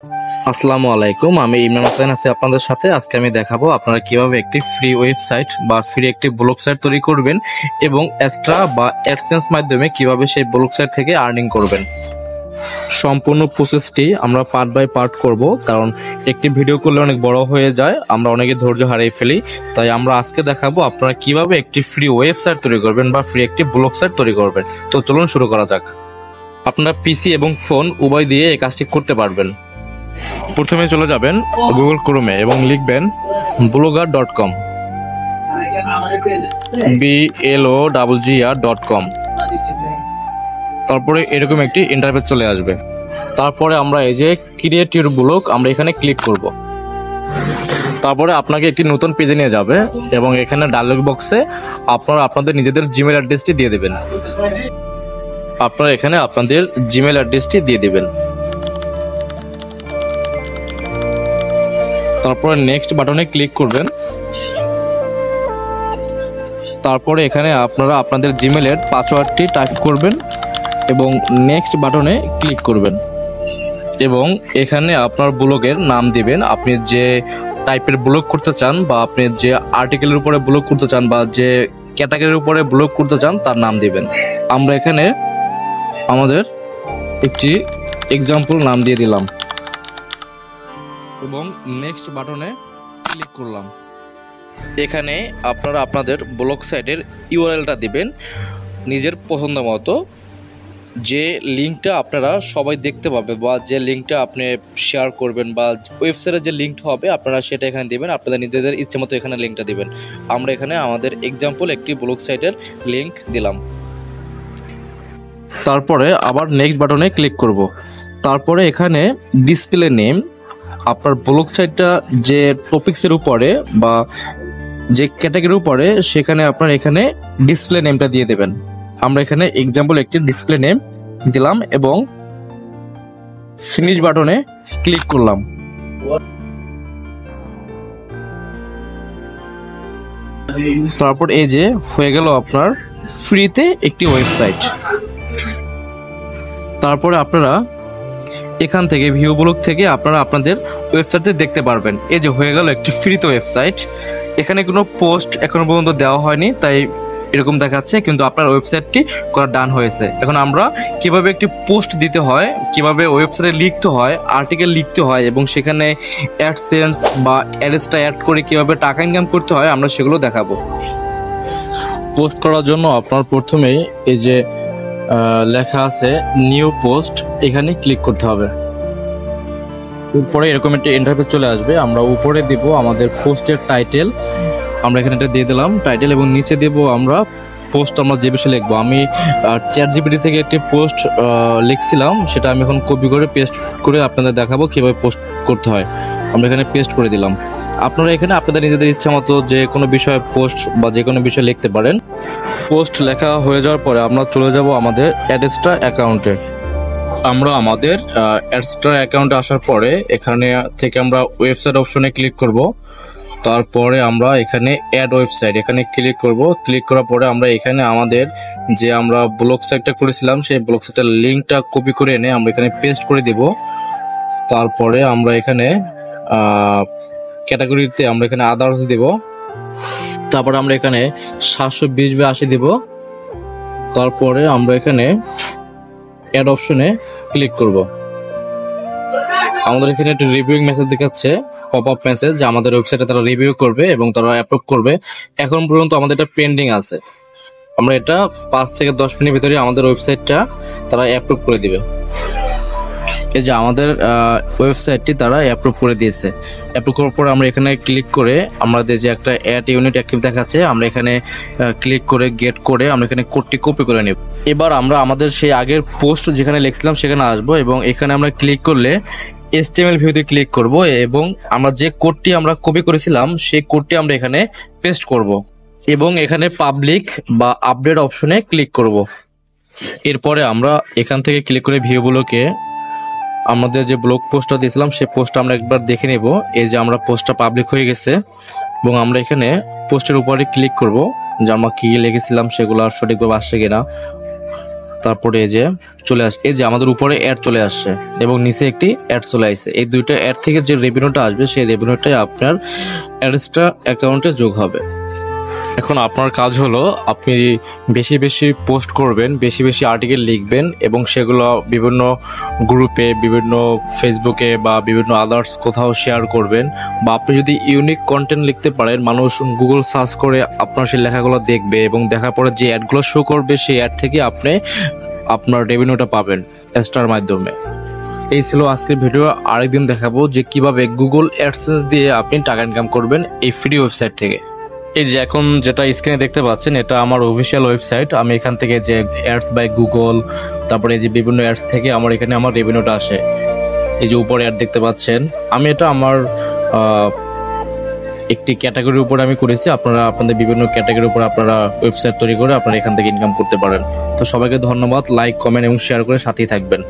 আসসালামু আলাইকুম, আমি ইমরান হোসেন আছি আপনাদের সাথে। আজকে আমি দেখাবো আপনারা কিভাবে একটি ফ্রি ওয়েবসাইট বা ফ্রি একটি ব্লগ সাইট তৈরি করবেন এবং এক্সট্রা বা অ্যাডসেন্স মাধ্যমে কিভাবে সেই ব্লগ সাইট থেকে আর্নিং করবেন। সম্পূর্ণ প্রসেসটি আমরা পার্ট বাই পার্ট করব, কারণ একটি ভিডিও করলে অনেক বড় হয়ে যায়, আমরা অনেকে ধৈর্য হারিয়ে ফেলি। তাই আমরা আজকে দেখাবো আপনারা কিভাবে একটি ফ্রি ওয়েবসাইট তৈরি করবেন বা ফ্রি একটি ব্লগ সাইট তৈরি করবেন। তো চলুন শুরু করা যাক। আপনারা পিসি এবং ফোন উভয় দিয়ে এই কাজটি করতে পারবেন। প্রথমে চলে যাবেন গুগল ক্রোমে এবং লিখবেন blogger.com, blogger.com। তারপরে এরকম একটি ইন্টারফেস চলে আসবে। তারপরে আমরা এই যে ক্রিয়েট ইউর ব্লগ, আমরা এখানে ক্লিক করব। তারপরে আপনাকে একটি নতুন পেজে নিয়ে যাবে এবং এখানে ডায়লগ বক্সে আপনারা আপনাদের নিজেদের জিমেল অ্যাড্রেসটি দিয়ে দেবেন। আপনারা এখানে আপনাদের জিমেল অ্যাড্রেসটি দিয়ে দিবেন। তারপরে নেক্সট বাটনে ক্লিক করবেন। তারপরে এখানে আপনারা আপনাদের জিমেলের পাসওয়ার্ডটি টাইপ করবেন এবং নেক্সট বাটনে ক্লিক করবেন এবং এখানে আপনার ব্লগের নাম দিবেন। আপনি যে টাইপের ব্লগ করতে চান বা আপনি যে আর্টিকেলের উপরে ব্লগ করতে চান বা যে ক্যাটাগরির উপরে ব্লগ করতে চান তার নাম দিবেন। আমরা এখানে আমাদের একটি এক্সাম্পল নাম দিয়ে দিলাম এবং নেক্সট বাটনে ক্লিক করলাম। এখানে আপনারা আপনাদের ব্লগ সাইটের ইউআরএলটা দিবেন নিজের পছন্দ মতো। যে লিঙ্কটা আপনারা সবাই দেখতে পাবে বা যে লিঙ্কটা আপনি শেয়ার করবেন বা ওয়েবসাইটের যে লিঙ্কটা হবে আপনারা সেটা এখানে দিবেন, আপনাদের নিজেদের ইচ্ছে মতো এখানে লিঙ্কটা দিবেন। আমরা এখানে আমাদের এক্সাম্পল একটি ব্লগ সাইটের লিঙ্ক দিলাম। তারপরে আবার নেক্সট বাটনে ক্লিক করব। তারপরে এখানে ডিসপ্লে নেম, আপনার ব্লগ সাইটটা যে টপিক্সের উপরে বা যে ক্যাটাগরির উপরে সেখানে আপনার এখানে ডিসপ্লে নেমটা দিয়ে দেবেন। আমরা এখানে এক্সাম্পল একটি ডিসপ্লে নেম দিলাম এবং ফিনিশ বাটনে ক্লিক করলাম। তারপর এই যে হয়ে গেল আপনার ফ্রিতে একটি ওয়েবসাইট। তারপরে আপনারা এখান থেকে ভিউ ব্লগ থেকে আপনারা আপনাদের ওয়েবসাইটে দেখতে পারবেন। এই যে হয়ে গেল একটি ফ্রিতে ওয়েবসাইট। এখানে কোনো পোস্ট এখনো পর্যন্ত দেওয়া হয়নি তাই এরকম দেখাচ্ছে, কিন্তু আপনার ওয়েবসাইটটি করা ডান হয়েছে। এখন আমরা কিভাবে একটি পোস্ট দিতে হয়, কিভাবে ওয়েবসাইটে লিখতে হয়, আর্টিকেল লিখতে হয় এবং সেখানে অ্যাডসেন্স বা অ্যাডসটা অ্যাড করে কিভাবে টাকা ইনকাম করতে হয় আমরা সেগুলো দেখাবো। পোস্ট করার জন্য আপনার প্রথমেই এই যে লেখা আছে নিউ পোস্ট, এখানে ক্লিক করতে হবে। উপরে এরকম একটা ইন্টারফেস চলে আসবে। আমরা উপরে দিব আমাদের পোস্টের টাইটেল, আমরা এখানে এটা দিয়ে দিলাম টাইটেল এবং নিচে দেব আমরা পোস্ট আমরা যে বিষয়ে লিখবো। আমি চ্যাটজিপিটি থেকে একটি পোস্ট লিখছিলাম, সেটা আমি এখন কপি করে পেস্ট করে আপনাদের দেখাবো কীভাবে পোস্ট করতে হয়। আমরা এখানে পেস্ট করে দিলাম। আপনারা এখানে আপনাদের নিজেদের ইচ্ছা মতো যে কোনো বিষয়ে পোস্ট বা যে কোনো বিষয়ে লিখতে পারেন। পোস্ট লেখা হয়ে যাওয়ার পরে আমরা চলে যাব আমাদের অ্যাডস্ট্রা অ্যাকাউন্টে। আমরা আমাদের অ্যাডস্ট্রা অ্যাকাউন্টে আসার পরে এখানে থেকে আমরা ওয়েবসাইট অপশনে ক্লিক করব। তারপরে আমরা এখানে অ্যাড ওয়েবসাইট এখানে ক্লিক করব। ক্লিক করার পরে আমরা এখানে আমাদের যে আমরা ব্লগ সাইটটা করেছিলাম সেই ব্লগ সাইটের লিঙ্কটা কপি করে এনে আমরা এখানে পেস্ট করে দেব। তারপরে আমরা এখানে ক্যাটাগরিতে আমরা এখানে আদার্স দেব। তারপরে আমরা এখানে 720/80 দেব। তারপরে আমরা এখানে অ্যাড অপশনে ক্লিক করব। আমাদের এখানে একটা রিভিউইং মেসেজ দেখাচ্ছে, পপ আপ মেসেজ, যে আমাদের ওয়েবসাইটে তারা রিভিউ করবে এবং তারা অ্যাপ্রুভ করবে। এখন পর্যন্ত আমাদের এটা পেন্ডিং আছে। আমরা এটা 5 থেকে 10 মিনিটের ভিতরে আমাদের ওয়েবসাইটটা তারা অ্যাপ্রুভ করে দিবে। এই যে আমাদের ওয়েবসাইটটি তারা অ্যাপ্রুভ করে দিয়েছে। অ্যাপ্রুভ করার পরে আমরা এখানে ক্লিক করে আমাদের যে একটা অ্যাড ইউনিট অ্যাক্টিভ দেখাচ্ছে, আমরা এখানে ক্লিক করে গেট করে আমরা এখানে কোডটি কপি করে নেব। এবার আমরা আমাদের সেই আগের পোস্ট যেখানে লিখছিলাম সেখানে আসবো এবং এখানে আমরা ক্লিক করলে HTML ভিউতে ক্লিক করব এবং আমরা যে কোডটি আমরা কপি করেছিলাম সেই কোডটি আমরা এখানে পেস্ট করব এবং এখানে পাবলিক বা আপডেট অপশনে ক্লিক করব। এরপরে আমরা এখান থেকে ক্লিক করে ভিউগুলোকে আমাদের যে ব্লগ পোস্টটা দিয়েছিলাম সেই পোস্টটা আমরা একবার দেখে নেব। এই যে আমরা পোস্টটা পাবলিক হয়ে গেছে এবং আমরা এখানে পোস্টের উপরে ক্লিক করব যে আমরা কি লিখেছিলাম সেগুলো সঠিকভাবে আসছে কিনা। তারপরে এই যে চলে আসে, এই যে আমাদের উপরে অ্যাড চলে আসছে এবং নিচে একটি অ্যাড চলে আসছে। এই দুইটা অ্যাড থেকে যে রেভিনিউটা আসবে সেই রেভিনিউটাই আপনার অ্যাডসটা অ্যাকাউন্টে যোগ হবে। এখন আপনার কাজ হলো আপনি বেশি বেশি পোস্ট করবেন, বেশি বেশি আর্টিকেল লিখবেন এবং সেগুলো বিভিন্ন গ্রুপে, বিভিন্ন ফেসবুকে বা বিভিন্ন আদার্স কোথাও শেয়ার করবেন। বা আপনি যদি ইউনিক কন্টেন্ট লিখতে পারেন, মানুষ গুগল সার্চ করে আপনার সেই লেখাগুলো দেখবে এবং দেখার পরে যে অ্যাডগুলো শো করবে সেই অ্যাড থেকে আপনি আপনার রেভিনিউটা পাবেন অ্যাডসটার মাধ্যমে। এই ছিল আজকের ভিডিও। আরেকদিন দেখাবো যে কিভাবে গুগল অ্যাডসেন্স দিয়ে আপনি টাকা ইনকাম করবেন এই ফ্রি ওয়েবসাইট থেকে। এই যে এখন যেটা স্ক্রিনে দেখতে পাচ্ছেন এটা আমার অফিসিয়াল ওয়েবসাইট। আমি এখান থেকে যে অ্যাডস বাই গুগল, তারপরে এই যে বিভিন্ন অ্যাডস থেকে আমার এখানে আমার রেভিনিউটা আসে। এই যে উপরে অ্যাড দেখতে পাচ্ছেন, আমি এটা আমার একটি ক্যাটাগরির উপরে আমি করেছি। আপনারা আপনাদের বিভিন্ন ক্যাটাগরির উপর আপনারা ওয়েবসাইট তৈরি করে আপনারা এখান থেকে ইনকাম করতে পারেন। তো সবাইকে ধন্যবাদ, লাইক, কমেন্ট এবং শেয়ার করে সাথেই থাকবেন।